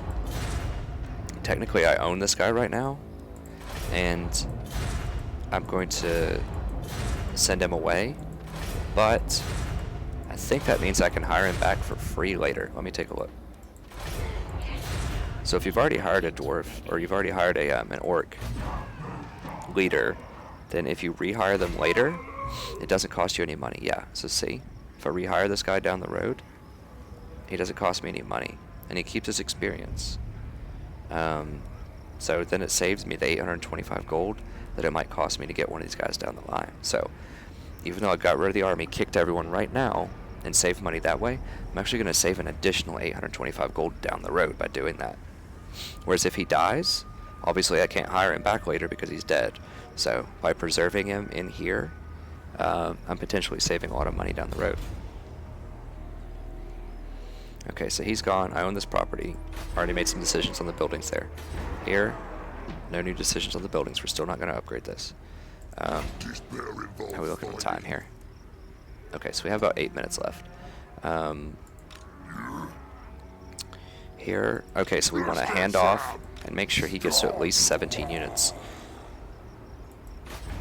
technically I own this guy right now, and I'm going to send him away, but I think that means I can hire him back for free later. Let me take a look. So if you've already hired a dwarf, or you've already hired an orc leader, then if you rehire them later, it doesn't cost you any money. Yeah, so see, if I rehire this guy down the road, he doesn't cost me any money, and he keeps his experience. So then it saves me the 825 gold that it might cost me to get one of these guys down the line. So even though I got rid of the army, kicked everyone right now, and saved money that way, I'm actually going to save an additional 825 gold down the road by doing that. Whereas if he dies, obviously I can't hire him back later because he's dead. So by preserving him in here, I'm potentially saving a lot of money down the road. Okay, so he's gone. I own this property. Already made some decisions on the buildings there. Here, no new decisions on the buildings. We're still not going to upgrade this. How are we looking at the time here? Okay, so we have about 8 minutes left. Here, okay, so we want to hand off and make sure he gets to at least 17 units.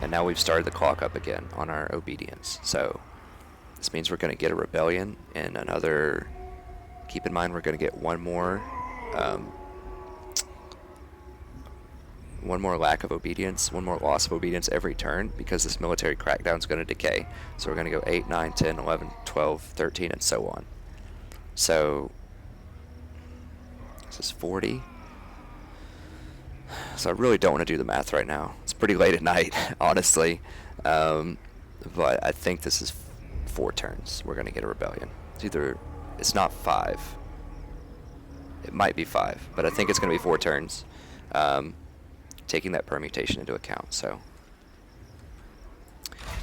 And now we've started the clock up again on our obedience. So this means we're going to get a rebellion in another... Keep in mind we're going to get one more one more lack of obedience, one more loss of obedience every turn, because this military crackdown is going to decay. So we're going to go 8, 9, 10, 11, 12, 13, and so on. So this is 40. So I really don't want to do the math right now. It's pretty late at night, honestly. But I think this is 4 turns. We're going to get a rebellion. It's not 5. It might be 5, but I think it's going to be 4 turns, taking that permutation into account. So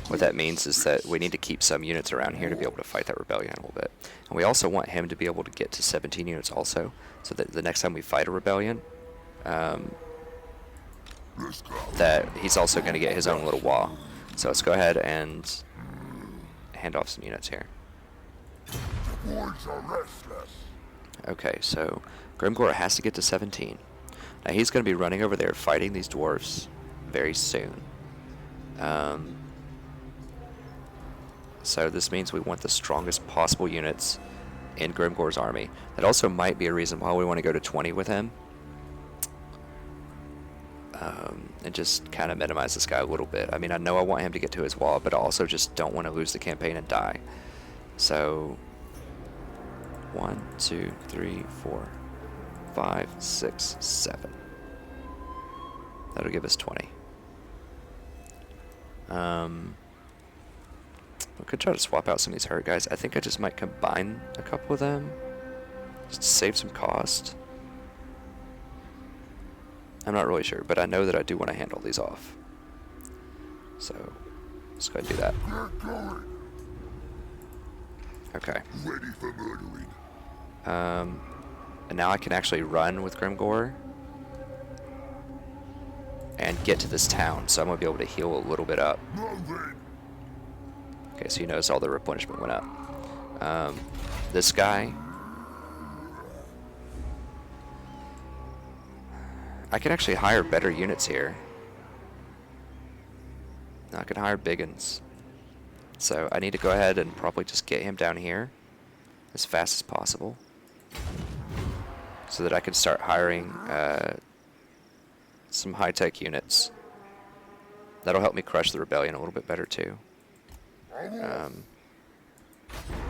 what that means is that we need to keep some units around here to be able to fight that rebellion a little bit. And we also want him to be able to get to 17 units also, so that the next time we fight a rebellion, that he's also going to get his own little wall. So let's go ahead and hand off some units here. Okay, so Grimgor has to get to 17. Now he's going to be running over there fighting these dwarves very soon. So this means we want the strongest possible units in Grimgor's army. That also might be a reason why we want to go to 20 with him. And just kind of minimize this guy a little bit. I mean, I know I want him to get to his wall, but I also just don't want to lose the campaign and die. So 1, 2, 3, 4, 5, 6, 7. That'll give us 20. We could try to swap out some of these hurt guys. I think I just might combine a couple of them, just to save some cost. I'm not really sure, but I know that I do want to hand all these off. So let's go ahead and do that. Okay. Ready for murdering. And now I can actually run with Grimgor and get to this town, so I'm going to be able to heal a little bit up. Okay, so you notice all the replenishment went up. This guy, I can actually hire better units here. I can hire biggins. So I need to go ahead and probably just get him down here as fast as possible, so that I can start hiring some high-tech units. That'll help me crush the rebellion a little bit better too. And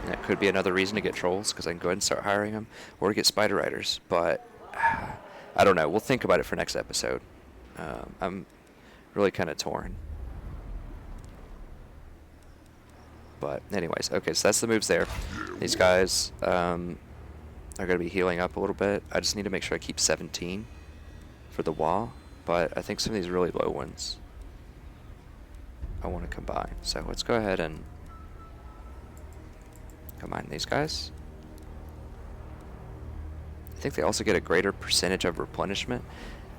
that could be another reason to get trolls, because I can go ahead and start hiring them, or get spider riders. But I don't know. We'll think about it for next episode. I'm really kind of torn. But anyways, okay, so that's the moves there. These guys are going to be healing up a little bit. I just need to make sure I keep 17 for the wall. But I think some of these really low ones I want to combine. So let's go ahead and combine these guys. I think they also get a greater percentage of replenishment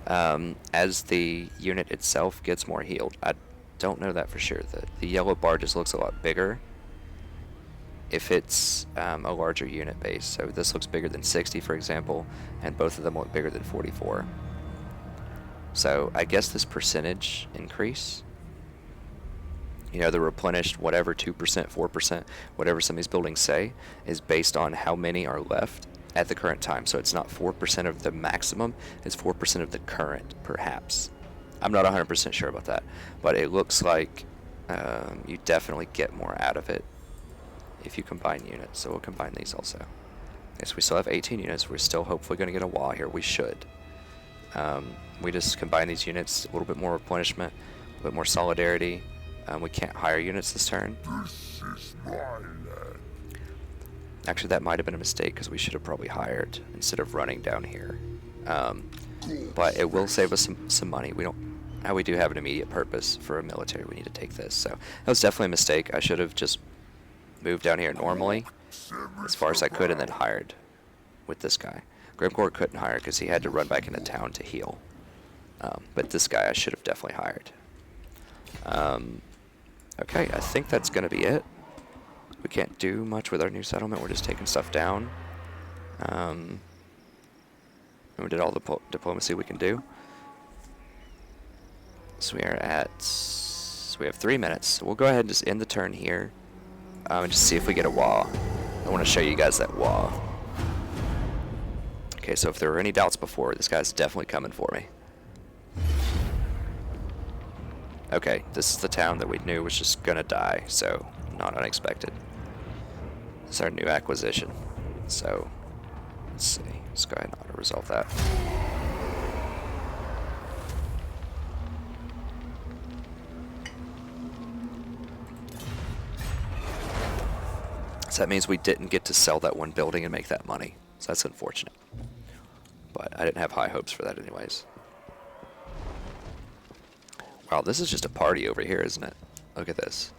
as the unit itself gets more healed. I don't know that for sure. The yellow bar just looks a lot bigger if it's a larger unit base. So this looks bigger than 60, for example, and both of them look bigger than 44. So I guess this percentage increase, you know, the replenished whatever 2%, 4%, whatever some of these buildings say, is based on how many are left at the current time. So it's not 4% of the maximum, it's 4% of the current, perhaps. I'm not 100% sure about that, but it looks like you definitely get more out of it if you combine units. So we'll combine these also. Okay, so we still have 18 units. We're still hopefully going to get a wall here. We should. We just combine these units, a little bit more replenishment, a little bit more solidarity. We can't hire units this turn. This is my land. Actually, that might have been a mistake, because we should have probably hired instead of running down here. But it will save us some money. We do have an immediate purpose for a military. We need to take this. So that was definitely a mistake. I should have just moved down here normally as far as I could and then hired with this guy. Grimgor couldn't hire because he had to run back into town to heal. But this guy I should have definitely hired. Okay, I think that's going to be it. We can't do much with our new settlement. We're just taking stuff down. And we did all the diplomacy we can do. So we have 3 minutes. So we'll go ahead and just end the turn here. And just see if we get a wall. I want to show you guys that wall. Okay, so if there were any doubts before, this guy's definitely coming for me. Okay, this is the town that we knew was just gonna die, so not unexpected. This is our new acquisition. So, let's see. Let's go ahead and auto-resolve that. So that means we didn't get to sell that one building and make that money. So that's unfortunate. But I didn't have high hopes for that anyways. Wow, this is just a party over here, isn't it? Look at this.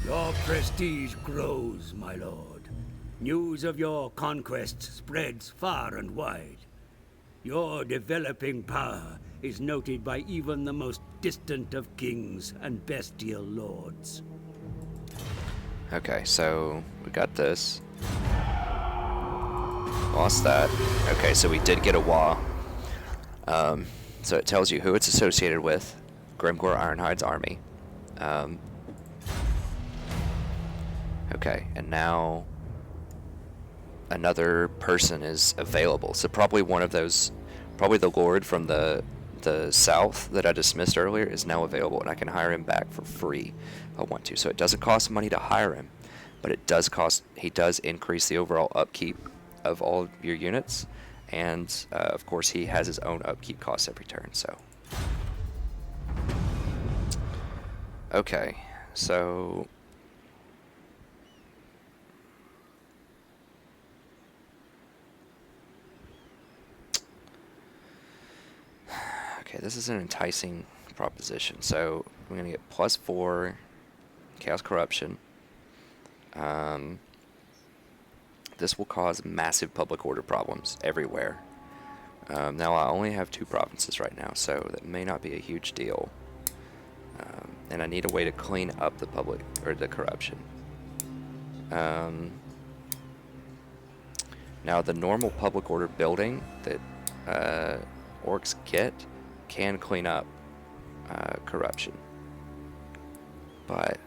Your prestige grows, my lord. News of your conquests spreads far and wide. Your developing power is noted by even the most distant of kings and bestial lords. Okay, so we got this. Lost that. Okay, so we did get a Wa. So it tells you who it's associated with. Grimgor Ironhide's army. Okay, and now another person is available. So probably one of those, probably the lord from the south that I dismissed earlier is now available, and I can hire him back for free if I want to. So it doesn't cost money to hire him, but it does cost, he does increase the overall upkeep of all of your units, and of course he has his own upkeep costs every turn. So okay, so okay, this is an enticing proposition. So we're going to get +4 Chaos Corruption. This will cause massive public order problems everywhere. Now I only have 2 provinces right now, so that may not be a huge deal. And I need a way to clean up the public, or the corruption. Now the normal public order building that orcs get can clean up corruption, but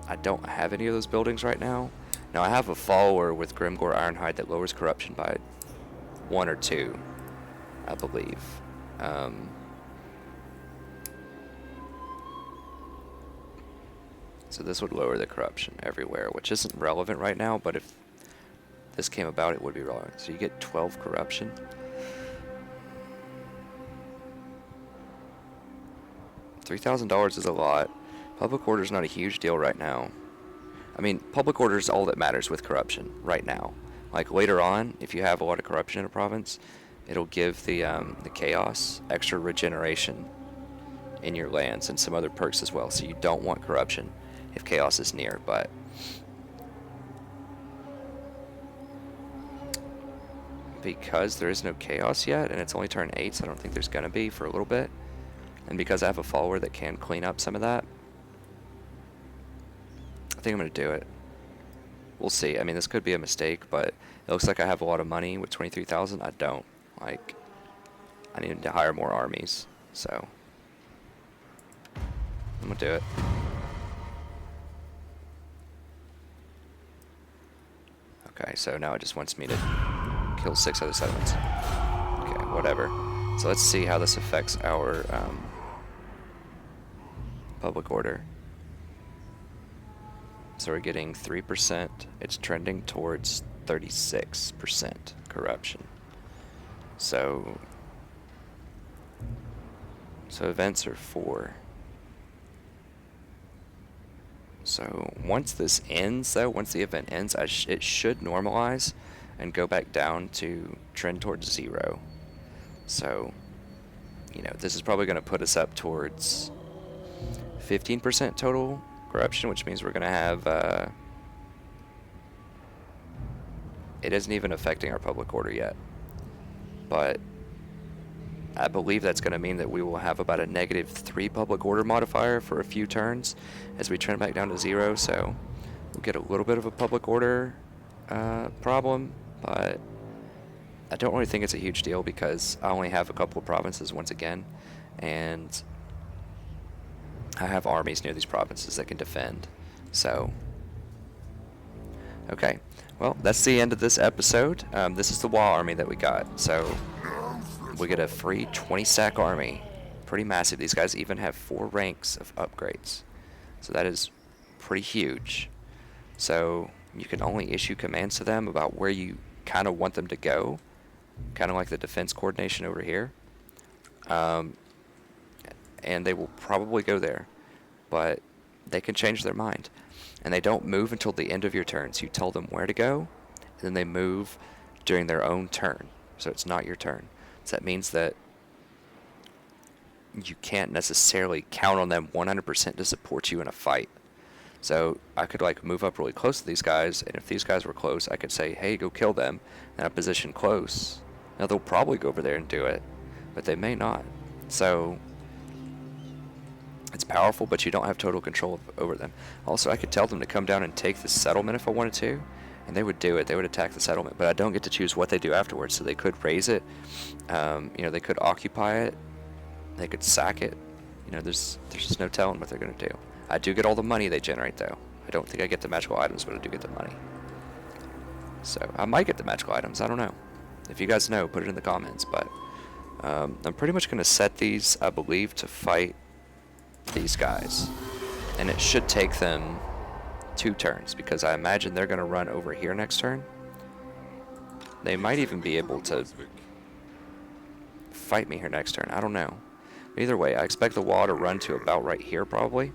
I don't have any of those buildings right now. Now I have a follower with Grimgor Ironhide that lowers corruption by 1 or 2, I believe. So this would lower the corruption everywhere, which isn't relevant right now, but if this came about, it would be relevant. So you get 12 corruption. $3,000 is a lot. Public order is not a huge deal right now. I mean, public order is all that matters with corruption right now. Like later on, if you have a lot of corruption in a province, it'll give the chaos extra regeneration in your lands and some other perks as well. So you don't want corruption if chaos is near, but because there is no chaos yet and it's only turn 8, so I don't think there's gonna be for a little bit, and because I have a follower that can clean up some of that, I think I'm gonna do it. We'll see. I mean, this could be a mistake, but it looks like I have a lot of money with 23,000. I don't. Like, I need to hire more armies, so I'm gonna do it. Okay, so now it just wants me to kill 6 other settlements. Okay, whatever. So let's see how this affects our public order. So we're getting 3%. It's trending towards 36% corruption. So events are 4. So once this ends, though, once the event ends, it should normalize and go back down to trend towards 0. So, you know, this is probably going to put us up towards 15% total corruption, which means we're going to have, it isn't even affecting our public order yet. But I believe that's going to mean that we will have about a -3 public order modifier for a few turns as we trend back down to 0. So we'll get a little bit of a public order problem, but I don't really think it's a huge deal because I only have a couple of provinces once again, and I have armies near these provinces that can defend. So, okay. Well, that's the end of this episode. This is the wall army that we got. So we get a free 20-stack army. Pretty massive. These guys even have 4 ranks of upgrades. So that is pretty huge. So you can only issue commands to them about where you kind of want them to go. Kind of like the defense coordination over here. And they will probably go there. But they can change their mind. And they don't move until the end of your turn. So you tell them where to go, and then they move during their own turn. So it's not your turn. So that means that you can't necessarily count on them 100% to support you in a fight. So I could like move up really close to these guys, and if these guys were close, I could say, hey, go kill them, and I position close. Now they'll probably go over there and do it, but they may not. So it's powerful, but you don't have total control over them. Also, I could tell them to come down and take the settlement if I wanted to, and they would do it. They would attack the settlement, but I don't get to choose what they do afterwards. So they could raise it, they could occupy it, they could sack it. There's just no telling what they're going to do. I do get all the money they generate, though. I don't think I get the magical items, but I do get the money. So I might get the magical items. I don't know. If you guys know, put it in the comments. But I'm pretty much going to set these, I believe, to fight these guys. And it should take them 2 turns, because I imagine they're going to run over here next turn. They might even be able to fight me here next turn. I don't know. Either way, I expect the wall to run to about right here, probably.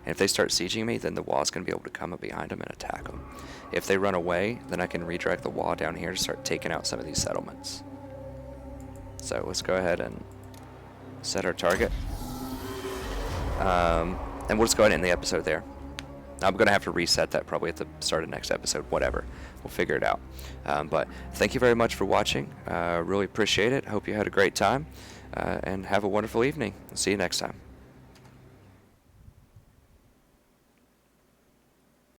And if they start sieging me, then the wall's going to be able to come up behind them and attack them. If they run away, then I can redirect the wall down here to start taking out some of these settlements. So let's go ahead and set our target. And we'll just go ahead and end the episode there. I'm going to have to reset that probably at the start of next episode, whatever. We'll figure it out. But thank you very much for watching. Really appreciate it. Hope you had a great time. And have a wonderful evening. See you next time.